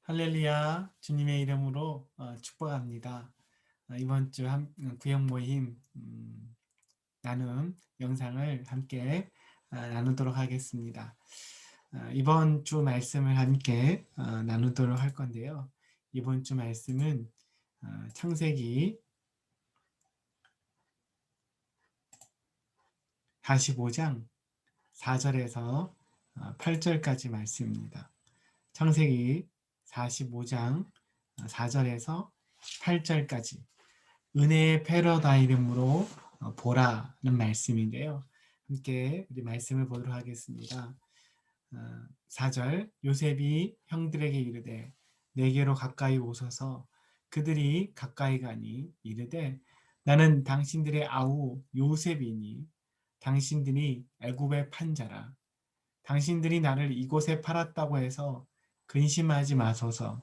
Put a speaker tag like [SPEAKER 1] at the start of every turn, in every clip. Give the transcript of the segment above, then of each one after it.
[SPEAKER 1] 할렐루야, 주님의 이름으로 축복합니다. 이번 주 구역 모임 나눔 영상을 함께 나누도록 하겠습니다. 이번 주 말씀을 함께 나누도록 할 건데요. 이번 주 말씀은 창세기 45장 4절에서 8절까지 말씀입니다. 창세기 45장 4절에서 8절까지 은혜의 패러다임으로 보라는 말씀인데요. 함께 우리 말씀을 보도록 하겠습니다. 4절 요셉이 형들에게 이르되 내게로 가까이 오소서. 그들이 가까이 가니 이르되 나는 당신들의 아우 요셉이니 당신들이 애굽의 판자라. 당신들이 나를 이곳에 팔았다고 해서 근심하지 마소서.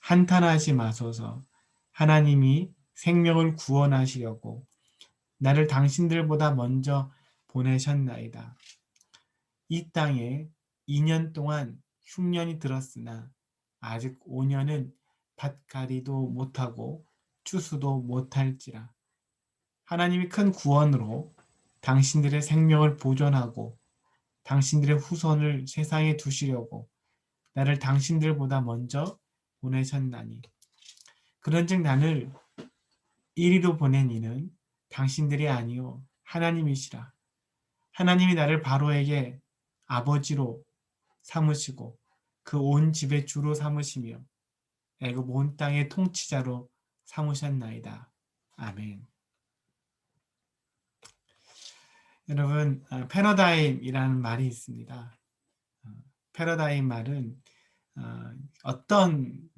[SPEAKER 1] 한탄하지 마소서. 하나님이 생명을 구원하시려고 나를 당신들보다 먼저 보내셨나이다. 이 땅에 2년 동안 흉년이 들었으나 아직 5년은 밭갈이도 못하고 추수도 못할지라. 하나님이 큰 구원으로 당신들의 생명을 보존하고 당신들의 후손을 세상에 두시려고 나를 당신들보다 먼저 보내셨나니 그런즉 나를 이리로 보낸 이는 당신들이 아니요 하나님이시라. 하나님이 나를 바로에게 아버지로 삼으시고 그 온 집의 주로 삼으시며 애굽 온 땅의 통치자로 삼으셨나이다. 아멘. 여러분, 패러다임이라는 말이 있습니다. 패러다임 말은 어떤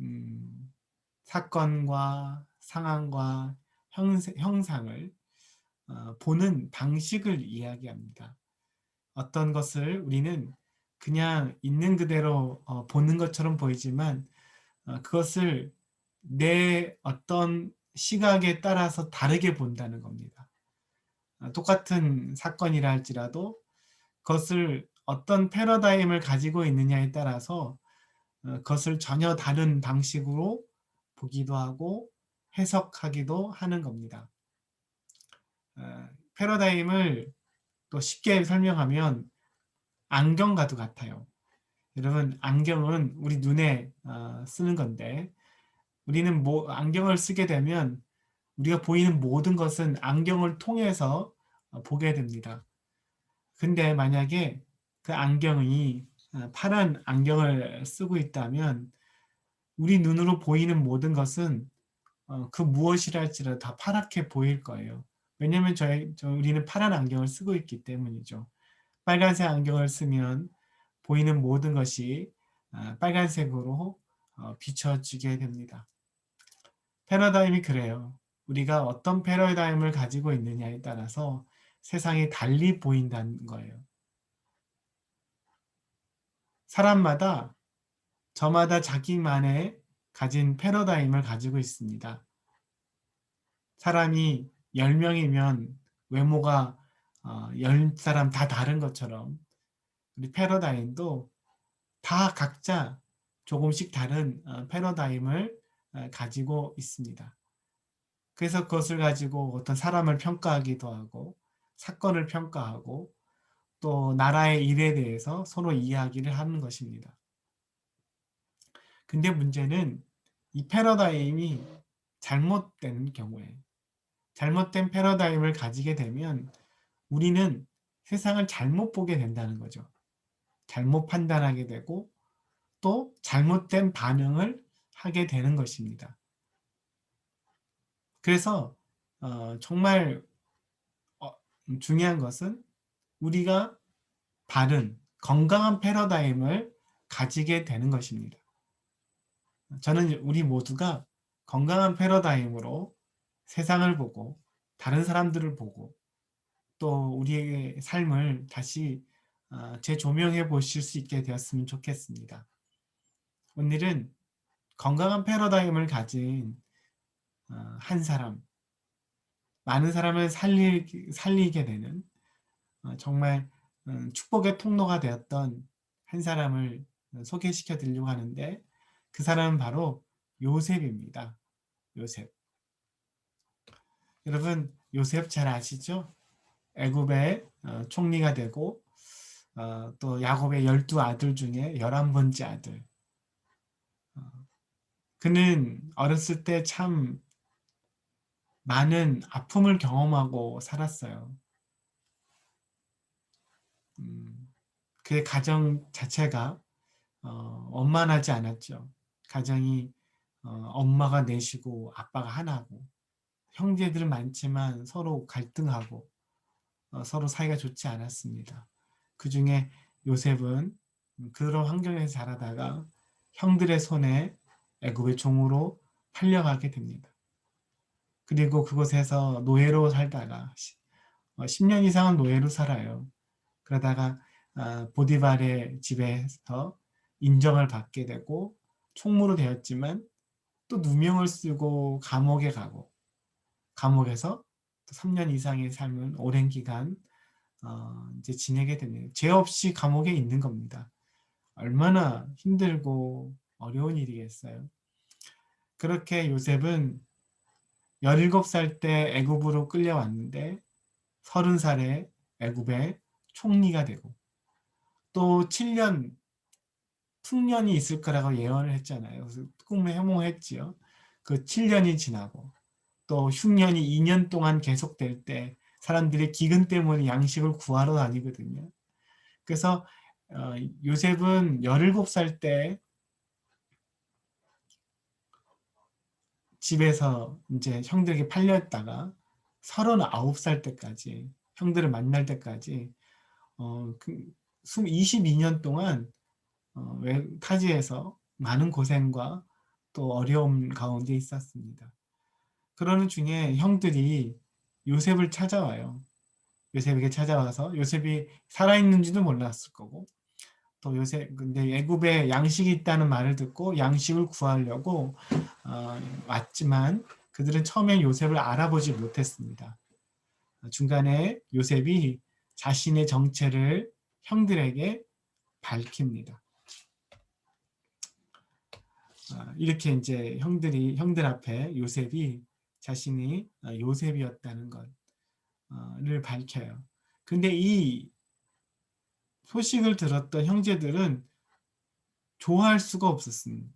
[SPEAKER 1] 사건과 상황과 형상을 보는 방식을 이야기합니다. 어떤 것을 우리는 그냥 있는 그대로 보는 것처럼 보이지만 그것을 내 어떤 시각에 따라서 다르게 본다는 겁니다. 똑같은 사건이라 할지라도 그것을 어떤 패러다임을 가지고 있느냐에 따라서 그것을 전혀 다른 방식으로 보기도 하고 해석하기도 하는 겁니다. 패러다임을 또 쉽게 설명하면 안경과도 같아요. 여러분, 안경은 우리 눈에 쓰는 건데 우리는 안경을 쓰게 되면 우리가 보이는 모든 것은 안경을 통해서 보게 됩니다. 근데 만약에 그 안경이 파란 안경을 쓰고 있다면 우리 눈으로 보이는 모든 것은 그 무엇이라 할지라도 다 파랗게 보일 거예요. 왜냐하면 우리는 파란 안경을 쓰고 있기 때문이죠. 빨간색 안경을 쓰면 보이는 모든 것이 빨간색으로 비춰지게 됩니다. 패러다임이 그래요. 우리가 어떤 패러다임을 가지고 있느냐에 따라서 세상이 달리 보인다는 거예요. 사람마다 저마다 자기만의 가진 패러다임을 가지고 있습니다. 사람이 10명이면 외모가 10사람 다 다른 것처럼 우리 패러다임도 다 각자 조금씩 다른 패러다임을 가지고 있습니다. 그래서 그것을 가지고 어떤 사람을 평가하기도 하고 사건을 평가하고 또 나라의 일에 대해서 서로 이야기를 하는 것입니다. 근데 문제는 이 패러다임이 잘못된 경우에 잘못된 패러다임을 가지게 되면 우리는 세상을 잘못 보게 된다는 거죠. 잘못 판단하게 되고 또 잘못된 반응을 하게 되는 것입니다. 그래서 정말 중요한 것은 우리가 바른 건강한 패러다임을 가지게 되는 것입니다. 저는 우리 모두가 건강한 패러다임으로 세상을 보고 다른 사람들을 보고 또 우리의 삶을 다시 재조명해 보실 수 있게 되었으면 좋겠습니다. 오늘은 건강한 패러다임을 가진 한 사람, 많은 사람을 살리게 되는 정말 축복의 통로가 되었던 한 사람을 소개시켜 드리려고 하는데 그 사람은 바로 요셉입니다. 요셉. 여러분 요셉 잘 아시죠? 애굽의 총리가 되고 또 야곱의 12아들 중에 11번째 아들. 그는 어렸을 때 참 많은 아픔을 경험하고 살았어요. 그의 가정 자체가 원만하지 않았죠. 가정이 엄마가 넷이고 아빠가 하나고 형제들은 많지만 서로 갈등하고 서로 사이가 좋지 않았습니다. 그 중에 요셉은 그런 환경에서 자라다가 형들의 손에 애굽의 종으로 팔려가게 됩니다. 그리고 그곳에서 노예로 살다가 10년 이상은 노예로 살아요. 그러다가 보디발의 집에서 인정을 받게 되고 총무로 되었지만 또 누명을 쓰고 감옥에 가고 감옥에서 또 3년 이상의 삶을 오랜 기간 이제 지내게 됩니다. 죄 없이 감옥에 있는 겁니다. 얼마나 힘들고 어려운 일이겠어요. 그렇게 요셉은 17살 때 애굽으로 끌려왔는데 30살에 애굽의 총리가 되고 또 7년 풍년이 있을 거라고 예언을 했잖아요. 그래서 꿈에 해몽했지요. 그 7년이 지나고 또 흉년이 2년 동안 계속될 때 사람들이 기근 때문에 양식을 구하러 다니거든요. 그래서 요셉은 17살 때 집에서 이제 형들에게 팔렸다가 39살 때까지 형들을 만날 때까지 그 22년 동안 타지에서 많은 고생과 또 어려움 가운데 있었습니다. 그러는 중에 형들이 요셉을 찾아와요. 요셉에게 찾아와서 요셉이 살아있는지도 몰랐을 거고 또 요셉 근데 애굽에 양식이 있다는 말을 듣고 양식을 구하려고 왔지만 그들은 처음에 요셉을 알아보지 못했습니다. 중간에 요셉이 자신의 정체를 형들에게 밝힙니다. 이렇게 이제 형들 앞에 요셉이 자신이 요셉이었다는 것을 밝혀요. 근데 이 소식을 들었던 형제들은 좋아할 수가 없었습니다.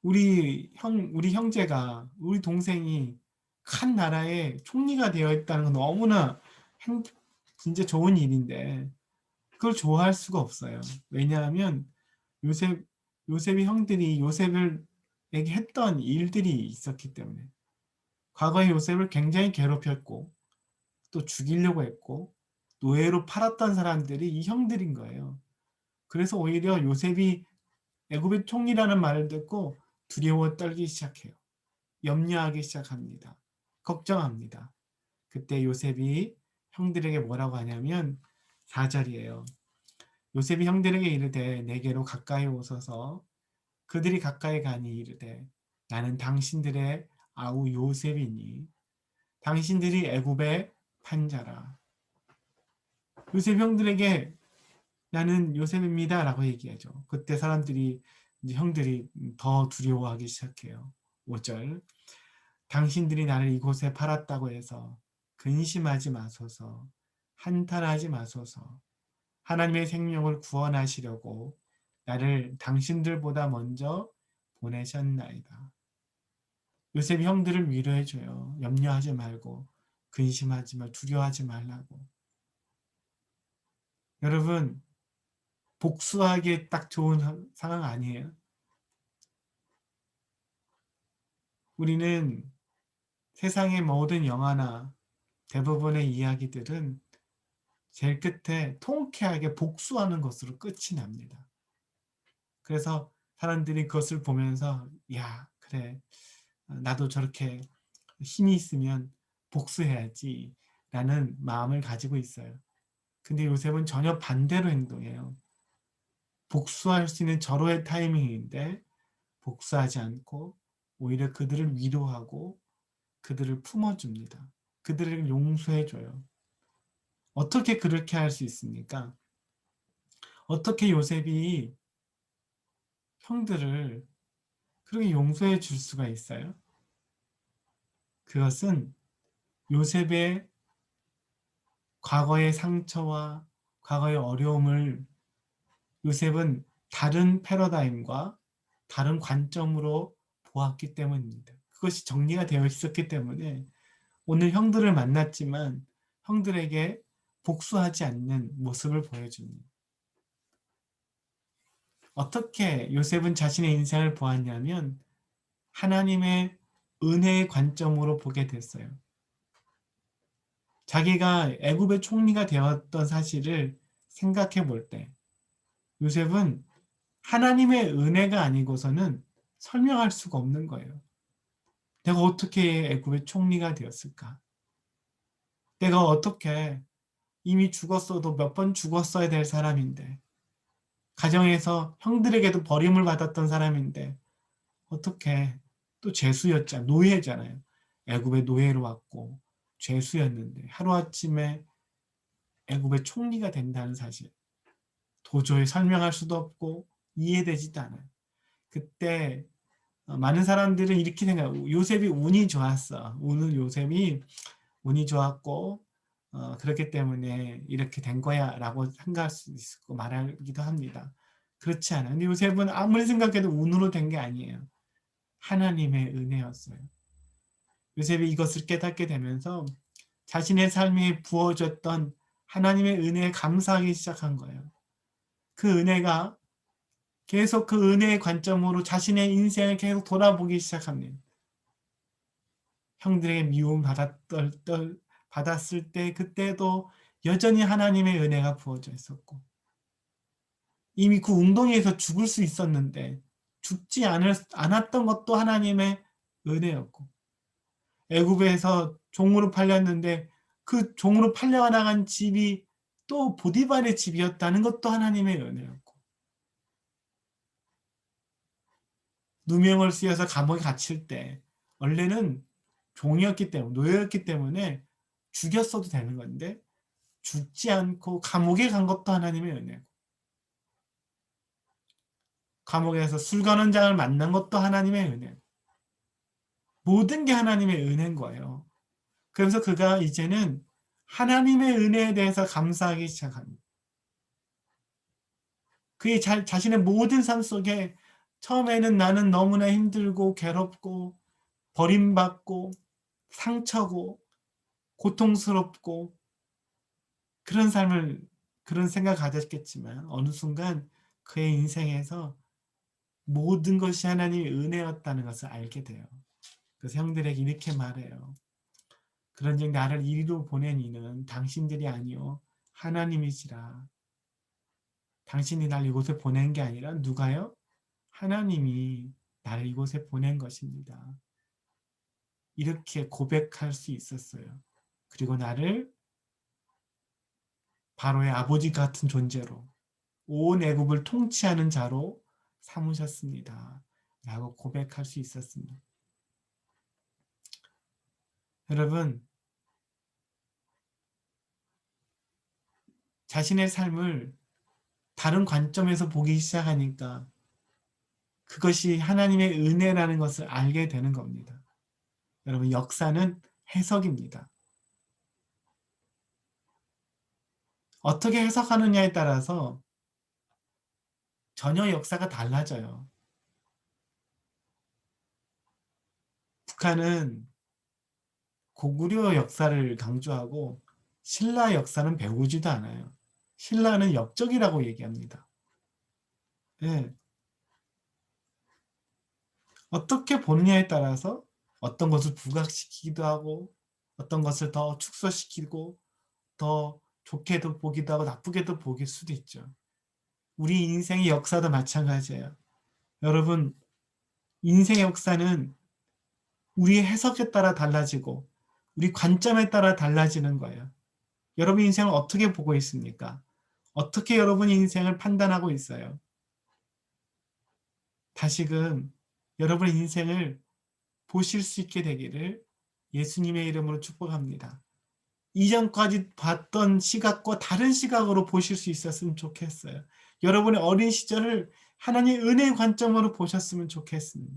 [SPEAKER 1] 우리 형제가, 우리 동생이 큰 나라의 총리가 되어 있다는 건 너무나 진짜 좋은 일인데, 그걸 좋아할 수가 없어요. 왜냐하면 요셉, 요셉의 형들이 요셉에게 했던 일들이 있었기 때문에. 과거에 요셉을 굉장히 괴롭혔고, 또 죽이려고 했고, 노예로 팔았던 사람들이 이 형들인 거예요. 그래서 오히려 요셉이 애굽의 총리라는 말을 듣고 두려워 떨기 시작해요. 염려하기 시작합니다. 걱정합니다. 그때 요셉이 형들에게 뭐라고 하냐면 4절이에요. 요셉이 형들에게 이르되 내게로 가까이 오소서 그들이 가까이 가니 이르되 나는 당신들의 아우 요셉이니 당신들이 애굽의 판자라. 요셉 형들에게 나는 요셉입니다 라고 얘기하죠. 그때 사람들이 이제 형들이 더 두려워하기 시작해요. 5절 당신들이 나를 이곳에 팔았다고 해서 근심하지 마소서 한탄하지 마소서 하나님의 생명을 구원하시려고 나를 당신들보다 먼저 보내셨나이다. 요셉이 형들을 위로해줘요. 염려하지 말고 근심하지 말 두려워하지 말라고. 여러분 복수하기에 딱 좋은 상황 아니에요? 우리는 세상의 모든 영화나 대부분의 이야기들은 제일 끝에 통쾌하게 복수하는 것으로 끝이 납니다. 그래서 사람들이 그것을 보면서 야 그래 나도 저렇게 힘이 있으면 복수해야지 라는 마음을 가지고 있어요. 근데 요셉은 전혀 반대로 행동해요. 복수할 수 있는 절호의 타이밍인데 복수하지 않고 오히려 그들을 위로하고 그들을 품어줍니다. 그들을 용서해줘요. 어떻게 그렇게 할 수 있습니까? 어떻게 요셉이 형들을 그렇게 용서해 줄 수가 있어요? 그것은 요셉의 과거의 상처와 과거의 어려움을 요셉은 다른 패러다임과 다른 관점으로 보았기 때문입니다. 그것이 정리가 되어 있었기 때문에 오늘 형들을 만났지만 형들에게 복수하지 않는 모습을 보여줍니다. 어떻게 요셉은 자신의 인생을 보았냐면 하나님의 은혜의 관점으로 보게 됐어요. 자기가 애굽의 총리가 되었던 사실을 생각해 볼 때 요셉은 하나님의 은혜가 아니고서는 설명할 수가 없는 거예요. 내가 어떻게 애굽의 총리가 되었을까? 내가 어떻게 이미 죽었어도 몇 번 죽었어야 될 사람인데 가정에서 형들에게도 버림을 받았던 사람인데 어떻게 또 죄수였잖아. 노예잖아요. 애굽의 노예로 왔고 죄수였는데 하루아침에 애굽의 총리가 된다는 사실. 도저히 설명할 수도 없고 이해되지도 않아요. 그때 많은 사람들은 이렇게 생각해요. 요셉이 운이 좋았어. 요셉이 운이 좋았고 그렇기 때문에 이렇게 된 거야 라고 생각할 수 있고 말하기도 합니다. 그렇지 않아요. 근데 요셉은 아무리 생각해도 운으로 된 게 아니에요. 하나님의 은혜였어요. 요셉이 이것을 깨닫게 되면서 자신의 삶에 부어졌던 하나님의 은혜에 감사하기 시작한 거예요. 그 은혜가 계속 그 은혜의 관점으로 자신의 인생을 계속 돌아보기 시작합니다. 형들에게 미움 받았을 때 그때도 여전히 하나님의 은혜가 부어져 있었고 이미 그 웅덩이에서 죽을 수 있었는데 죽지 않았던 것도 하나님의 은혜였고 애굽에서 종으로 팔렸는데 그 종으로 팔려나간 집이 또 보디발의 집이었다는 것도 하나님의 은혜였고 누명을 쓰여서 감옥에 갇힐 때 원래는 종이었기 때문에 노예였기 때문에 죽였어도 되는 건데 죽지 않고 감옥에 간 것도 하나님의 은혜고 감옥에서 술관원장을 만난 것도 하나님의 은혜고 모든 게 하나님의 은혜인 거예요. 그래서 그가 이제는 하나님의 은혜에 대해서 감사하기 시작합니다. 그의 자신의 모든 삶 속에 처음에는 나는 너무나 힘들고 괴롭고 버림받고 상처고 고통스럽고 그런 생각을 가졌겠지만 어느 순간 그의 인생에서 모든 것이 하나님의 은혜였다는 것을 알게 돼요. 그래서 형들에게 이렇게 말해요. 그런즉 나를 이리로 보낸 이는 당신들이 아니요 하나님이시라. 당신이 날 이곳에 보낸 게 아니라 누가요? 하나님이 나를 이곳에 보낸 것입니다. 이렇게 고백할 수 있었어요. 그리고 나를 바로의 아버지 같은 존재로 온 애굽을 통치하는 자로 삼으셨습니다. 라고 고백할 수 있었습니다. 여러분, 자신의 삶을 다른 관점에서 보기 시작하니까 그것이 하나님의 은혜라는 것을 알게 되는 겁니다. 여러분, 역사는 해석입니다. 어떻게 해석하느냐에 따라서 전혀 역사가 달라져요. 북한은 고구려 역사를 강조하고 신라 역사는 배우지도 않아요. 신라는 역적이라고 얘기합니다. 네. 어떻게 보느냐에 따라서 어떤 것을 부각시키기도 하고 어떤 것을 더 축소시키고 더 좋게도 보기도 하고 나쁘게도 보길 수도 있죠. 우리 인생의 역사도 마찬가지예요. 여러분, 인생의 역사는 우리의 해석에 따라 달라지고 우리 관점에 따라 달라지는 거예요. 여러분 인생을 어떻게 보고 있습니까? 어떻게 여러분 인생을 판단하고 있어요? 다시금 여러분의 인생을 보실 수 있게 되기를 예수님의 이름으로 축복합니다. 이전까지 봤던 시각과 다른 시각으로 보실 수 있었으면 좋겠어요. 여러분의 어린 시절을 하나님의 은혜의 관점으로 보셨으면 좋겠습니다.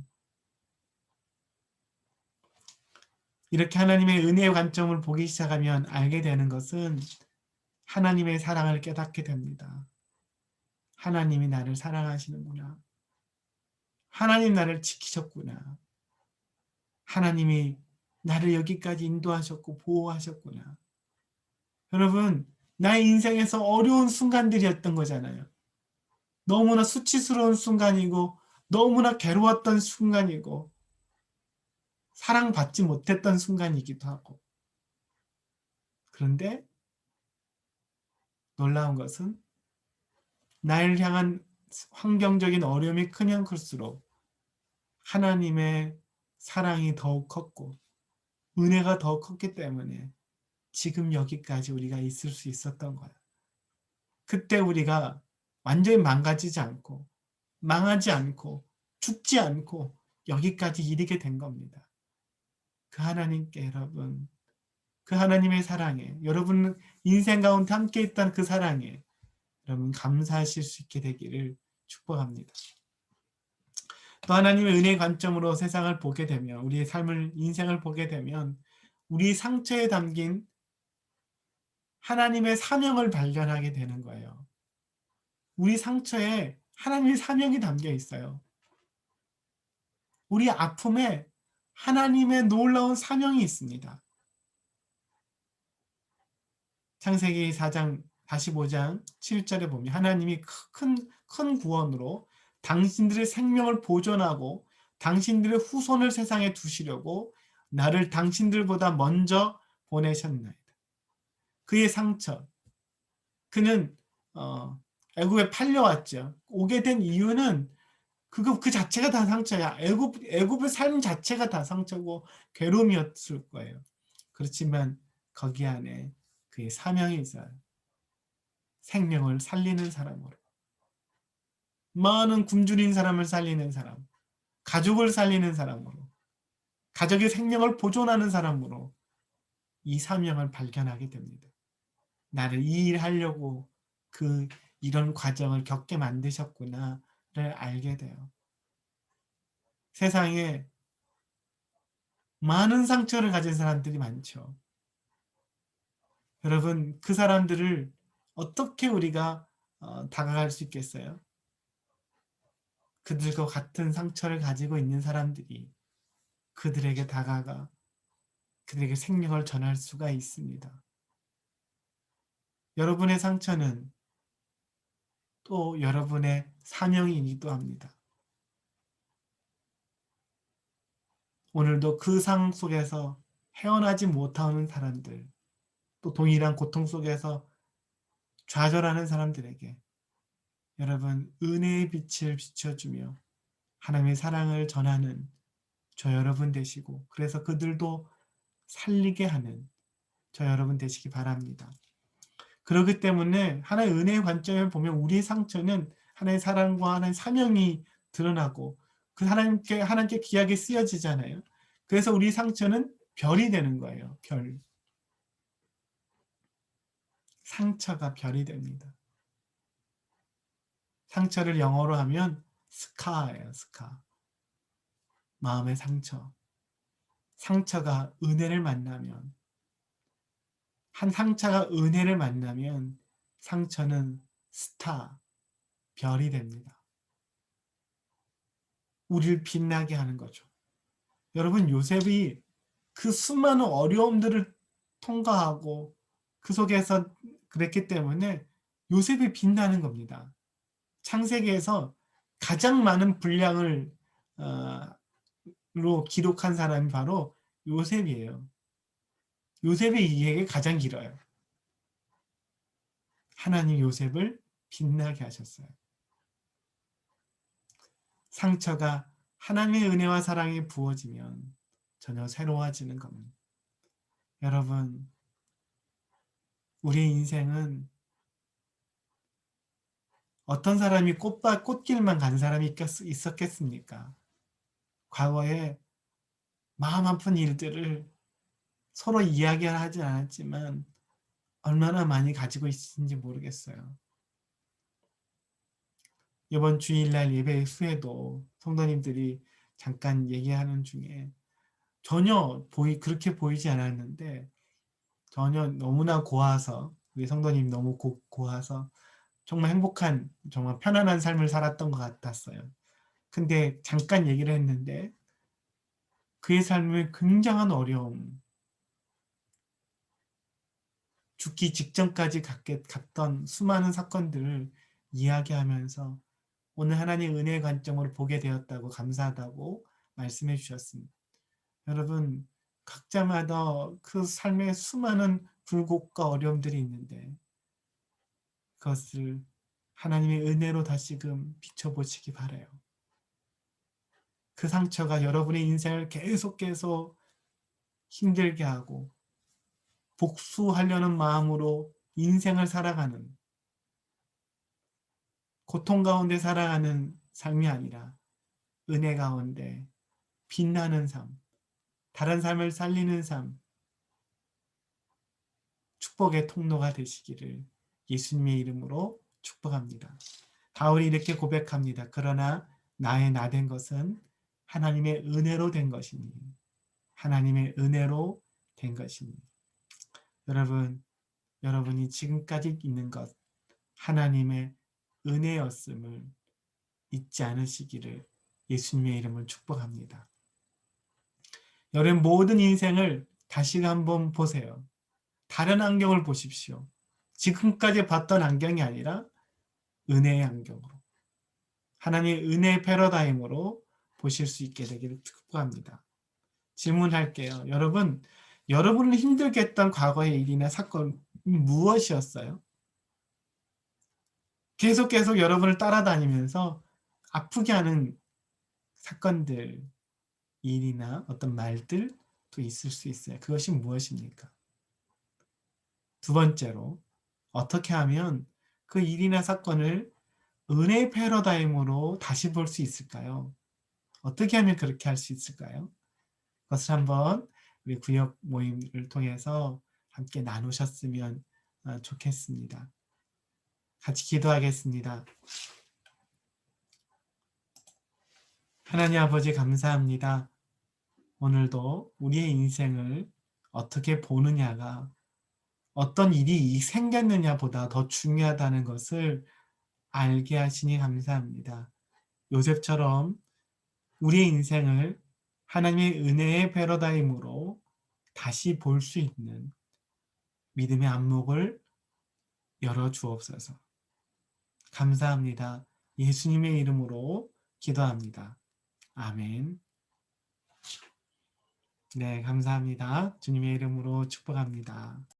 [SPEAKER 1] 이렇게 하나님의 은혜의 관점을 보기 시작하면 알게 되는 것은 하나님의 사랑을 깨닫게 됩니다. 하나님이 나를 사랑하시는구나. 하나님 나를 지키셨구나. 하나님이 나를 여기까지 인도하셨고 보호하셨구나. 여러분, 나의 인생에서 어려운 순간들이었던 거잖아요. 너무나 수치스러운 순간이고 너무나 괴로웠던 순간이고 사랑받지 못했던 순간이기도 하고. 그런데 놀라운 것은 나를 향한 환경적인 어려움이 크면 클수록 하나님의 사랑이 더욱 컸고 은혜가 더욱 컸기 때문에 지금 여기까지 우리가 있을 수 있었던 거야. 그때 우리가 완전히 망가지지 않고 망하지 않고 죽지 않고 여기까지 이르게 된 겁니다. 그 하나님께 여러분, 그 하나님의 사랑에, 여러분 인생 가운데 함께 있던 그 사랑에 여러분 감사하실 수 있게 되기를 축복합니다. 또 하나님의 은혜의 관점으로 세상을 보게 되면, 우리의 삶을, 인생을 보게 되면 우리 상처에 담긴 하나님의 사명을 발견하게 되는 거예요. 우리 상처에 하나님의 사명이 담겨 있어요. 우리 아픔에 하나님의 놀라운 사명이 있습니다. 창세기 4장 45장 7절에 보면 하나님이 큰 구원으로 당신들의 생명을 보존하고 당신들의 후손을 세상에 두시려고 나를 당신들보다 먼저 보내셨나이다. 그의 상처, 그는 애굽에 팔려왔죠. 오게 된 이유는 그 자체가 다 상처야. 애굽의 삶 자체가 다 상처고 괴로움이었을 거예요. 그렇지만 거기 안에 그의 사명이 있어요. 생명을 살리는 사람으로. 많은 굶주린 사람을 살리는 사람. 가족을 살리는 사람으로. 가족의 생명을 보존하는 사람으로 이 사명을 발견하게 됩니다. 나를 이 일 하려고 이런 과정을 겪게 만드셨구나를 알게 돼요. 세상에 많은 상처를 가진 사람들이 많죠. 여러분, 그 사람들을 어떻게 우리가 다가갈 수 있겠어요? 그들과 같은 상처를 가지고 있는 사람들이 그들에게 다가가 그들에게 생명을 전할 수가 있습니다. 여러분의 상처는 또 여러분의 사명이기도 합니다. 오늘도 그 상 속에서 헤어나지 못하는 사람들, 또 동일한 고통 속에서 좌절하는 사람들에게 여러분 은혜의 빛을 비춰주며 하나님의 사랑을 전하는 저 여러분 되시고, 그래서 그들도 살리게 하는 저 여러분 되시기 바랍니다. 그렇기 때문에 하나의 은혜의 관점을 보면 우리의 상처는 하나의 사랑과 하나의 사명이 드러나고 그 하나님께 귀하게 쓰여지잖아요. 그래서 우리 상처는 별이 되는 거예요. 별. 상처가 별이 됩니다. 상처를 영어로 하면 스카예요. 스카. 마음의 상처. 상처가 은혜를 만나면, 한 상처가 은혜를 만나면 상처는 스타, 별이 됩니다. 우리를 빛나게 하는 거죠. 여러분, 요셉이 그 수많은 어려움들을 통과하고 그 속에서 그랬기 때문에 요셉이 빛나는 겁니다. 창세기에서 가장 많은 분량을 로 기록한 사람이 바로 요셉이에요. 요셉의 이야기가 가장 길어요. 하나님 요셉을 빛나게 하셨어요. 상처가 하나님의 은혜와 사랑이 부어지면 전혀 새로워지는 겁니다. 여러분, 우리 인생은 어떤 사람이 꽃길만 간 사람이 있었겠습니까? 과거에 마음 아픈 일들을 서로 이야기하지 않았지만 얼마나 많이 가지고 있는지 모르겠어요. 이번 주일날 예배 후에도 성도님들이 잠깐 얘기하는 중에 전혀 그렇게 보이지 않았는데 전혀 너무나 고와서 우리 성도님 너무 고와서 정말 행복한 정말 편안한 삶을 살았던 것 같았어요. 근데 잠깐 얘기를 했는데 그의 삶에 굉장한 어려움, 죽기 직전까지 갔던 수많은 사건들을 이야기하면서 오늘 하나님의 은혜의 관점으로 보게 되었다고 감사하다고 말씀해 주셨습니다. 여러분 각자마다 그 삶에 수많은 굴곡과 어려움들이 있는데 그것을 하나님의 은혜로 다시금 비춰보시기 바라요. 그 상처가 여러분의 인생을 계속 힘들게 하고 복수하려는 마음으로 인생을 살아가는 고통 가운데 살아가는 삶이 아니라 은혜 가운데 빛나는 삶, 다른 삶을 살리는 삶, 축복의 통로가 되시기를 예수님의 이름으로 축복합니다. 바울이 이렇게 고백합니다. 그러나 나의 나 된 것은 하나님의 은혜로 된 것이니 하나님의 은혜로 된 것이니 여러분이 지금까지 있는 것 하나님의 은혜였음을 잊지 않으시기를 예수님의 이름을 축복합니다. 여러분 모든 인생을 다시 한번 보세요. 다른 안경을 보십시오. 지금까지 봤던 안경이 아니라 은혜의 안경으로 하나님의 은혜의 패러다임으로 보실 수 있게 되기를 축복합니다. 질문할게요. 여러분을 힘들게 했던 과거의 일이나 사건이 무엇이었어요? 계속 여러분을 따라다니면서 아프게 하는 사건들, 일이나 어떤 말들도 있을 수 있어요. 그것이 무엇입니까? 두 번째로 어떻게 하면 그 일이나 사건을 은혜의 패러다임으로 다시 볼 수 있을까요? 어떻게 하면 그렇게 할 수 있을까요? 그것을 한번 우리 구역 모임을 통해서 함께 나누셨으면 좋겠습니다. 같이 기도하겠습니다. 하나님 아버지 감사합니다. 오늘도 우리의 인생을 어떻게 보느냐가 어떤 일이 생겼느냐보다 더 중요하다는 것을 알게 하시니 감사합니다. 요셉처럼 우리의 인생을 하나님의 은혜의 패러다임으로 다시 볼 수 있는 믿음의 안목을 열어주옵소서. 감사합니다. 예수님의 이름으로 기도합니다. 아멘. 네, 감사합니다. 주님의 이름으로 축복합니다.